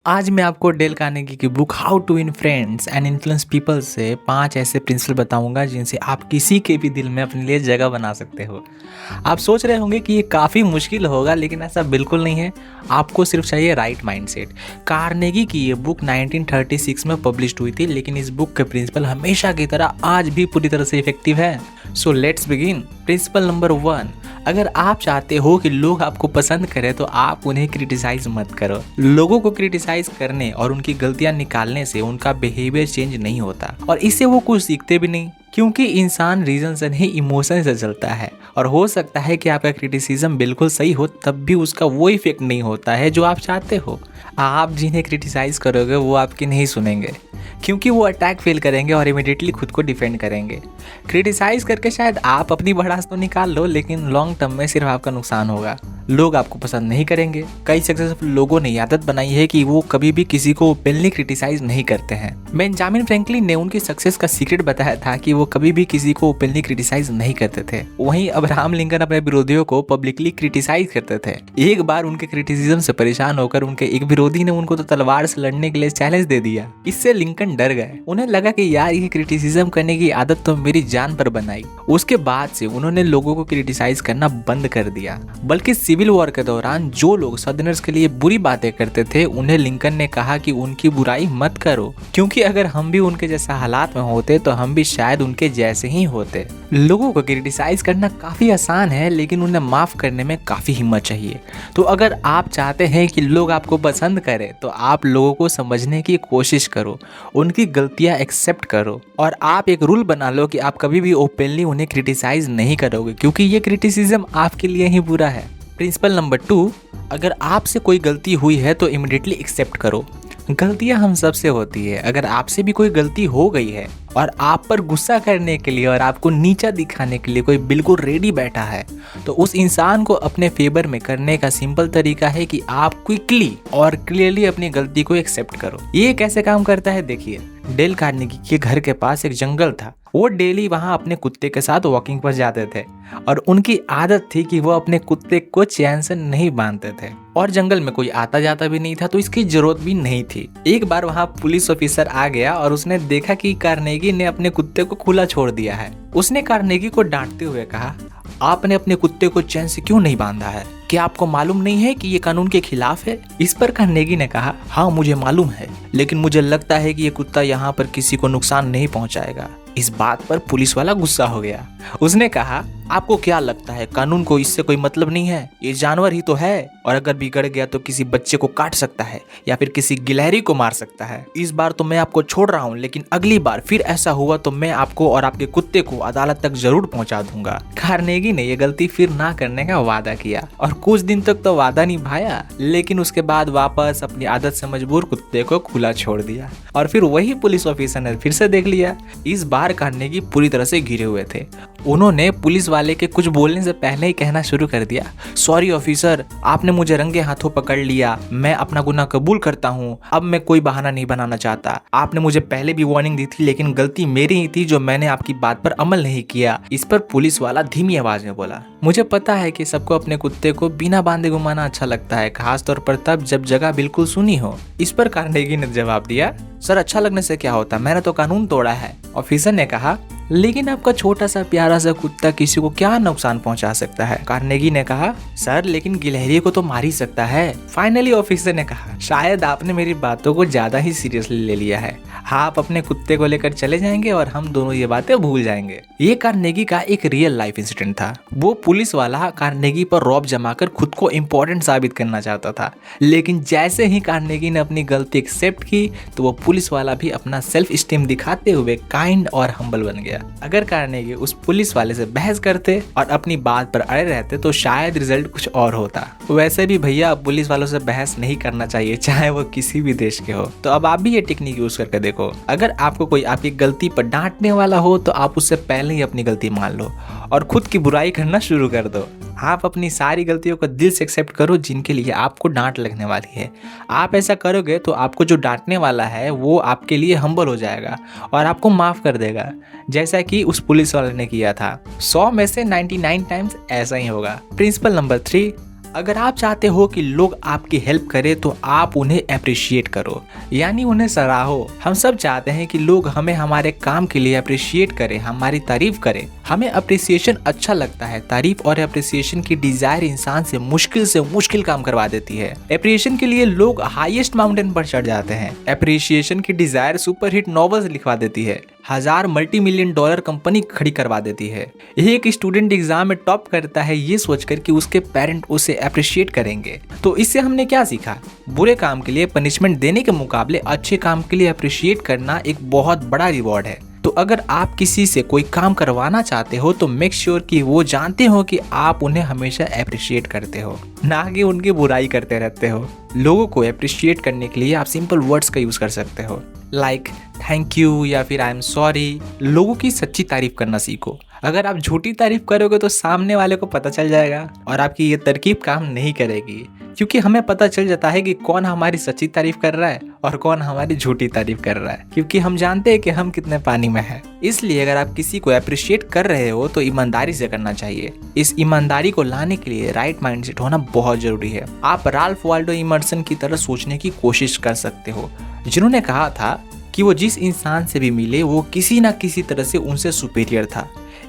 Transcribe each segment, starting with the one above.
आज मैं आपको डेल कार्नेगी की book How to Win Friends and Influence People से 5 ऐसे प्रिंसिपल बताऊंगा जिनसे आप किसी के भी दिल में अपने लिए जगह बना सकते हो। आप सोच रहे होंगे कि ये काफ़ी मुश्किल होगा, लेकिन ऐसा बिल्कुल नहीं है। आपको सिर्फ चाहिए राइट माइंडसेट। कार्नेगी की ये बुक 1936 में पब्लिश हुई थी, लेकिन इस बुक के प्रिंसिपल हमेशा की तरह आज भी पूरी तरह से इफेक्टिव है। So let's begin. Principle number 1, अगर आप चाहते हो कि लोग आपको पसंद करें तो आप उन्हें क्रिटिसाइज मत करो। लोगों को क्रिटिसाइज करने और उनकी गलतियां निकालने से उनका बिहेवियर चेंज नहीं होता और इससे वो कुछ सीखते भी नहीं, क्योंकि इंसान रीजन से नहीं इमोशन से चलता है। और हो सकता है कि आपका क्रिटिसिज्म बिल्कुल सही हो, तब भी उसका वो इफेक्ट नहीं होता है जो आप चाहते हो। आप जिन्हें क्रिटिसाइज करोगे वो आपकी नहीं सुनेंगे, क्योंकि वो अटैक फील करेंगे और इमीडिएटली खुद को डिफेंड करेंगे। क्रिटिसाइज करके शायद आप अपनी भड़ास तो निकाल लो, लेकिन लॉन्ग टर्म में सिर्फ आपका नुकसान होगा। लोग आपको पसंद नहीं करेंगे। कई सक्सेसफुल लोगों ने आदत बनाई है कि वो कभी भी किसी को ओपनली क्रिटिसाइज नहीं करते हैं। बेंजामिन फ्रैंकलिन ने उनकी सक्सेस का सीक्रेट बताया था कि वो कभी भी किसी को ओपनली क्रिटिसाइज नहीं करते थे। वहीं अब्राहम लिंकन अपने विरोधियों को पब्लिकली क्रिटिसाइज करते थे। एक बार उनके क्रिटिसिज्म से परेशान होकर उनके एक विरोधी ने उनको तो तलवार से लड़ने के लिए चैलेंज दे दिया। इससे लिंकन डर गए। उन्हें लगा कि यार ये क्रिटिसिज्म करने की आदत तो मेरी जान पर बनाई। उसके बाद से उन्होंने लोगों को क्रिटिसाइज करना बंद कर दिया। बल्कि सिविल वॉर के दौरान जो लोग सदर्नर्स के लिए बुरी बातें करते थे, उन्हें लिंकन ने कहा कि उनकी बुराई मत करो, क्योंकि अगर हम भी उनके जैसा हालात में होते तो हम भी शायद उनके जैसे ही होते। लोगों को क्रिटिसाइज करना काफी आसान है, लेकिन उन्हें माफ करने में काफी हिम्मत चाहिए। तो अगर आप चाहते हैं कि लोग आपको पसंद करें तो आप लोगों को समझने की कोशिश करो, उनकी गलतियां एक्सेप्ट करो और आप एक रूल बना लो कि आप कभी भी ओपनली उन्हें क्रिटिसाइज नहीं करोगे, क्योंकि ये क्रिटिसिज्म आपके लिए ही बुरा है। प्रिंसिपल नंबर 2, अगर आपसे कोई गलती हुई है तो इमिडिएटली एक्सेप्ट करो। गलतियां हम सबसे होती है। अगर आपसे भी कोई गलती हो गई है और आप पर गुस्सा करने के लिए और आपको नीचा दिखाने के लिए कोई बिल्कुल रेडी बैठा है, तो उस इंसान को अपने फेवर में करने का सिंपल तरीका है कि आप क्विकली और क्लियरली अपनी गलती को एक्सेप्ट करो। ये कैसे काम करता है देखिए। डेल कार्नेगी के घर के पास एक जंगल था। वो डेली वहाँ अपने कुत्ते के साथ वॉकिंग पर जाते थे और उनकी आदत थी कि वो अपने कुत्ते को चैन से नहीं बांधते थे और जंगल में कोई आता जाता भी नहीं था, तो इसकी जरूरत भी नहीं थी। एक बार वहाँ पुलिस ऑफिसर आ गया और उसने देखा कि कार्नेगी ने अपने कुत्ते को खुला छोड़ दिया है। उसने कार्नेगी को डांटते हुए कहा, आपने अपने कुत्ते को चैन से क्यों नहीं बांधा है? क्या आपको मालूम नहीं है कि ये कानून के खिलाफ है? इस पर कार्नेगी ने कहा, हाँ मुझे मालूम है, लेकिन मुझे लगता है कि ये कुत्ता यहाँ पर किसी को नुकसान नहीं पहुँचाएगा। इस बात पर पुलिस वाला गुस्सा हो गया। उसने कहा, आपको क्या लगता है कानून को इससे कोई मतलब नहीं है? ये जानवर ही तो है, और अगर बिगड़ गया तो किसी बच्चे को काट सकता है या फिर किसी गिलहरी को मार सकता है। इस बार तो मैं आपको छोड़ रहा हूँ, लेकिन अगली बार फिर ऐसा हुआ तो मैं आपको और आपके कुत्ते को अदालत तक जरूर पहुँचा दूंगा। कार्नेगी ने यह गलती फिर ना करने का वादा किया और कुछ दिन तक तो वादा निभाया, लेकिन उसके बाद वापस अपनी आदत से मजबूर कुत्ते को खुला छोड़ दिया। और फिर वही पुलिस ऑफिसर ने फिर से देख लिया। इस बार कार्नेगी पूरी तरह से घिरे हुए थे। उन्होंने पुलिस वाले के कुछ बोलने से पहले ही कहना शुरू कर दिया, सॉरी ऑफिसर, आपने मुझे रंगे हाथों पकड़ लिया, मैं अपना गुनाह कबूल करता हूँ, अब मैं कोई बहाना नहीं बनाना चाहता। आपने मुझे पहले भी वार्निंग दी थी, लेकिन गलती मेरी ही थी जो मैंने आपकी बात पर अमल नहीं किया। इस पर पुलिस वाला धीमी आवाज में बोला, मुझे पता है कि सबको अपने कुत्ते को बिना बांधे घुमाना अच्छा लगता है, खास तौर पर तब जब जगह बिल्कुल सुनी हो। इस पर कार्नेगी ने जवाब दिया, सर अच्छा लगने से क्या होता, मैंने तो कानून तोड़ा है। ऑफिसर ने कहा, लेकिन आपका छोटा सा प्यारा सा कुत्ता किसी को क्या नुकसान पहुंचा सकता है? कार्नेगी ने कहा, सर लेकिन गिलहरी को तो मार ही सकता है। फाइनली ऑफिसर ने कहा, शायद आपने मेरी बातों को ज्यादा ही सीरियसली ले लिया है। आप अपने कुत्ते को लेकर चले जाएंगे और हम दोनों ये बातें भूल जाएंगे। ये कार्नेगी का एक रियल लाइफ इंसिडेंट था। वो पुलिस वाला कार्नेगी पर रौब जमाकर खुद को इम्पोर्टेंट साबित करना चाहता था, लेकिन जैसे ही कार्नेगी ने अपनी गलती एक्सेप्ट की तो वो पुलिस वाला भी अपना सेल्फ स्टीम दिखाते हुए काइंड और हम्बल बन गया। अगर कार्नेगी उस पुलिस वाले से बहस करते और अपनी बात पर अड़े रहते तो शायद रिजल्ट कुछ और होता। वैसे भी भैया पुलिस वालों से बहस नहीं करना चाहिए, चाहे वो किसी भी देश के हो। तो अब आप भी ये टेक्निक यूज करके देखो। अगर आपको कोई आपकी गलती पर डांटने वाला हो तो आप उससे पहले ही अपनी गलती मान लो और खुद की बुराई करना शुरू कर दो। आप अपनी सारी गलतियों को दिल से एक्सेप्ट करो जिनके लिए आपको डांट लगने वाली है। आप ऐसा करोगे तो आपको जो डांटने वाला है वो आपके लिए हम्बल हो जाएगा और आपको माफ कर देगा, जैसा कि उस पुलिस वाले ने किया था। 100 में से 99 टाइम्स ऐसा ही होगा। प्रिंसिपल नंबर 3, अगर आप चाहते हो कि लोग आपकी हेल्प करें तो आप उन्हें अप्रिशिएट करो, यानी उन्हें सराहो। हम सब चाहते हैं कि लोग हमें हमारे काम के लिए अप्रिशिएट करें, हमारी तारीफ करें। हमें अप्रिसिएशन अच्छा लगता है। तारीफ और अप्रिसिएशन की डिजायर इंसान से मुश्किल काम करवा देती है। अप्रिसिएशन के लिए लोग हाईएस्ट माउंटेन पर चढ़ जाते हैं। अप्रिसिएशन की डिजायर सुपरहिट नॉवेल्स लिखवा देती है, 1000 मल्टी-मिलियन डॉलर कंपनी खड़ी करवा देती है। यही एक स्टूडेंट एग्जाम में टॉप करता है ये सोचकर कि उसके पेरेंट उसे अप्रिशिएट करेंगे। तो इससे हमने क्या सीखा? बुरे काम के लिए पनिशमेंट देने के मुकाबले अच्छे काम के लिए अप्रिशिएट करना एक बहुत बड़ा रिवॉर्ड है। तो अगर आप किसी से कोई काम करवाना चाहते हो तो मेक श्योर कि वो जानते हो कि आप उन्हें हमेशा अप्रिशिएट करते हो, ना कि उनकी बुराई करते रहते हो। लोगों को अप्रिशिएट करने के लिए आप सिंपल वर्ड्स का यूज कर सकते हो, लाइक थैंक यू या फिर आई एम सॉरी। लोगों की सच्ची तारीफ करना सीखो। अगर आप झूठी तारीफ करोगे तो सामने वाले को पता चल जाएगा और आपकी ये तरकीब काम नहीं करेगी, क्योंकि हमें पता चल जाता है कि कौन हमारी सच्ची तारीफ कर रहा है और कौन हमारी झूठी तारीफ कर रहा है, क्योंकि हम जानते हैं कि हम कितने पानी में हैं। इसलिए अगर आप किसी को अप्रिशिएट कर रहे हो तो ईमानदारी से करना चाहिए। इस ईमानदारी को लाने के लिए राइट माइंडसेट होना बहुत जरूरी है। आप राल्फ वाल्डो इमर्सन की तरह सोचने की कोशिश कर सकते हो, जिन्होंने कहा था कि वो जिस इंसान से भी मिले वो किसी न किसी तरह से उनसे सुपीरियर था।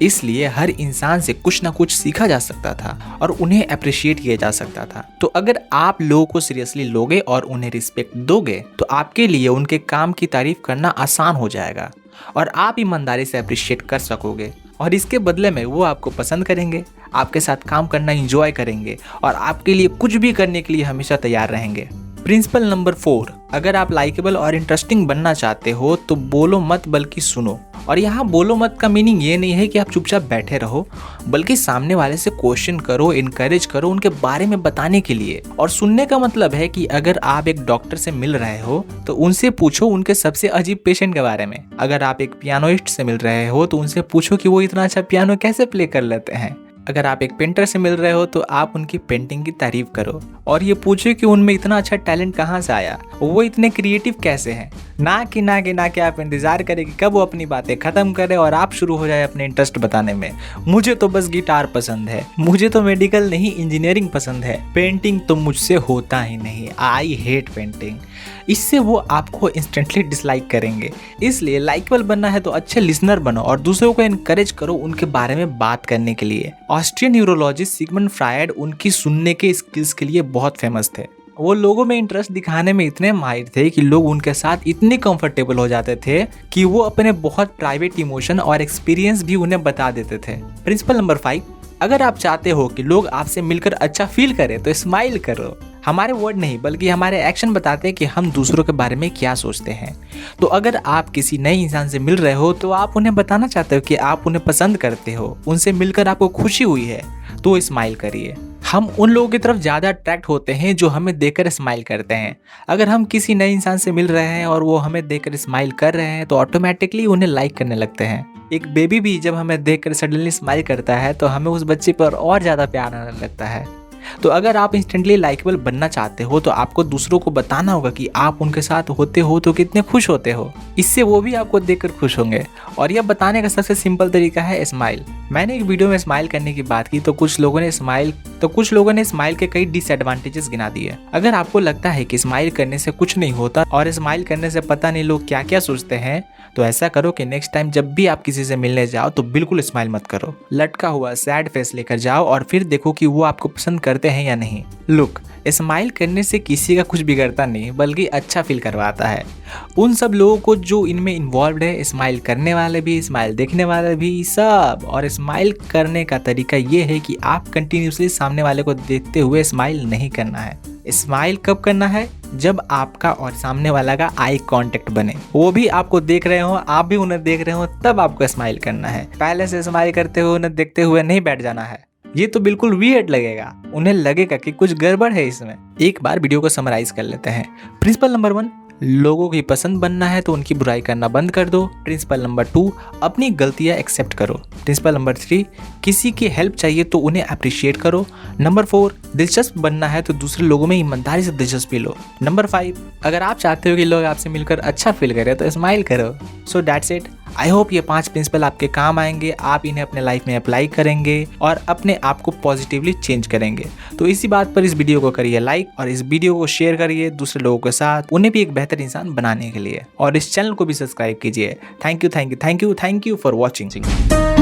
इसलिए हर इंसान से कुछ ना कुछ सीखा जा सकता था और उन्हें अप्रिशिएट किया जा सकता था। तो अगर आप लोगों को सीरियसली लोगे और उन्हें रिस्पेक्ट दोगे तो आपके लिए उनके काम की तारीफ करना आसान हो जाएगा और आप ईमानदारी से अप्रिशिएट कर सकोगे, और इसके बदले में वो आपको पसंद करेंगे, आपके साथ काम करना एंजॉय करेंगे और आपके लिए कुछ भी करने के लिए हमेशा तैयार रहेंगे। प्रिंसिपल नंबर 4, अगर आप लाइकेबल और इंटरेस्टिंग बनना चाहते हो तो बोलो मत बल्कि सुनो। और यहाँ बोलो मत का मीनिंग ये नहीं है कि आप चुपचाप बैठे रहो, बल्कि सामने वाले से क्वेश्चन करो, इनकरेज करो उनके बारे में बताने के लिए। और सुनने का मतलब है कि अगर आप एक डॉक्टर से मिल रहे हो तो उनसे पूछो उनके सबसे अजीब पेशेंट के बारे में। अगर आप एक पियानोइस्ट से मिल रहे हो तो उनसे पूछो कि वो इतना अच्छा पियानो कैसे प्ले कर लेते हैं। अगर आप एक पेंटर से मिल रहे हो तो आप उनकी पेंटिंग की तारीफ करो और ये पूछो कि उनमें इतना अच्छा टैलेंट कहाँ से आया, वो इतने क्रिएटिव कैसे हैं। ना कि आप इंतजार करें कि कब वो अपनी बातें खत्म करे और आप शुरू हो जाए अपने इंटरेस्ट बताने में। मुझे तो बस गिटार पसंद है, मुझे तो मेडिकल नहीं इंजीनियरिंग पसंद है, पेंटिंग तो मुझसे होता ही नहीं, आई हेट पेंटिंग। इससे वो आपको इंस्टेंटली डिसलाइक करेंगे। इसलिए लाइकेबल बनना है तो अच्छे लिसनर बनो और दूसरों को एनकरेज करो उनके बारे में बात करने के लिए। ऑस्ट्रियन न्यूरोलॉजिस्ट सिगमंड फ्रायड उनकी सुनने के स्किल्स के लिए बहुत फेमस थे। वो लोगों में इंटरेस्ट दिखाने में इतने माहिर थे कि लोग उनके साथ इतने कंफर्टेबल हो जाते थे कि वो अपने बहुत प्राइवेट इमोशन और एक्सपीरियंस भी उन्हें बता देते थे। प्रिंसिपल नंबर 5, अगर आप चाहते हो कि लोग आपसे मिलकर अच्छा फील करें तो स्माइल करो। हमारे वर्ड नहीं बल्कि हमारे एक्शन बताते हैं कि हम दूसरों के बारे में क्या सोचते हैं। तो अगर आप किसी नए इंसान से मिल रहे हो तो आप उन्हें बताना चाहते हो कि आप उन्हें पसंद करते हो, उनसे मिलकर आपको खुशी हुई है, तो स्माइल करिए। हम उन लोगों की तरफ ज़्यादा अट्रैक्ट होते हैं जो हमें देखकर स्माइल करते हैं। अगर हम किसी नए इंसान से मिल रहे हैं और वो हमें देखकर स्माइल कर रहे हैं तो ऑटोमेटिकली उन्हें लाइक करने लगते हैं। एक बेबी भी जब हमें देखकर सडनली स्माइल करता है तो हमें उस बच्चे पर और ज़्यादा प्यार आने लगता है। तो अगर आप इंस्टेंटली लाइकेबल बनना चाहते हो तो आपको दूसरों को बताना होगा कि आप उनके साथ होते हो तो कितने खुश होते हो। इससे वो भी आपको देखकर खुश होंगे। और यह बताने का सबसे सिंपल तरीका है स्माइल। मैंने एक वीडियो में स्माइल करने की बात की तो कुछ लोगों ने स्माइल के कई डिसएडवांटेजेस गिना दिए। अगर आपको लगता है कि स्माइल करने से कुछ नहीं होता और स्माइल करने से पता नहीं लोग क्या क्या सोचते हैं, तो ऐसा करो कि नेक्स्ट टाइम जब भी आप किसी से मिलने जाओ तो बिल्कुल स्माइल मत करो। लटका हुआ सैड फेस लेकर जाओ और फिर देखो कि वो आपको पसंद करते हैं या नहीं। लुक, स्माइल करने से किसी का कुछ बिगड़ता नहीं बल्कि अच्छा फील करवाता है। उन सब लोगों को जो इनमें इन्वॉल्व है, स्माइल करने वाले भी, स्माइल देखने वाले भी, सब। और स्माइल करने का तरीका ये है कि आप कंटिन्यूसली सामने वाले को देखते हुए स्माइल नहीं करना है। स्माइल कब करना है? जब आपका और सामने वाला का आई कांटेक्ट बने, वो भी आपको देख रहे हो, आप भी उन्हें देख रहे हो, तब आपको स्माइल करना है। पहले से स्माइल करते हुए उन्हें देखते हुए नहीं बैठ जाना है। ये तो बिल्कुल वियर्ड लगेगा, उन्हें लगेगा कि कुछ गड़बड़ है इसमें। एक बार वीडियो को समराइज कर लेते हैं। प्रिंसिपल नंबर 1, लोगों की पसंद बनना है तो उनकी बुराई करना बंद कर दो। प्रिंसिपल नंबर 2, अपनी गलतियां एक्सेप्ट करो। प्रिंसिपल नंबर 3, किसी की हेल्प चाहिए तो उन्हें अप्रिशिएट करो। नंबर 4, दिलचस्प बनना है तो दूसरे लोगों में ईमानदारी से दिलचस्पी लो। नंबर 5, अगर आप चाहते हो कि लोग आपसे मिलकर अच्छा फील करें तो स्माइल करो। So that's it. I hope ये 5 प्रिंसिपल आपके काम आएंगे, आप इन्हें अपने लाइफ में अप्लाई करेंगे और अपने आप को पॉजिटिवली चेंज करेंगे। तो इसी बात पर इस वीडियो को करिए लाइक और इस वीडियो को शेयर करिए दूसरे लोगों के साथ, उन्हें भी एक बेहतर इंसान बनाने के लिए, और इस चैनल को भी सब्सक्राइब कीजिए। Thank you for watching.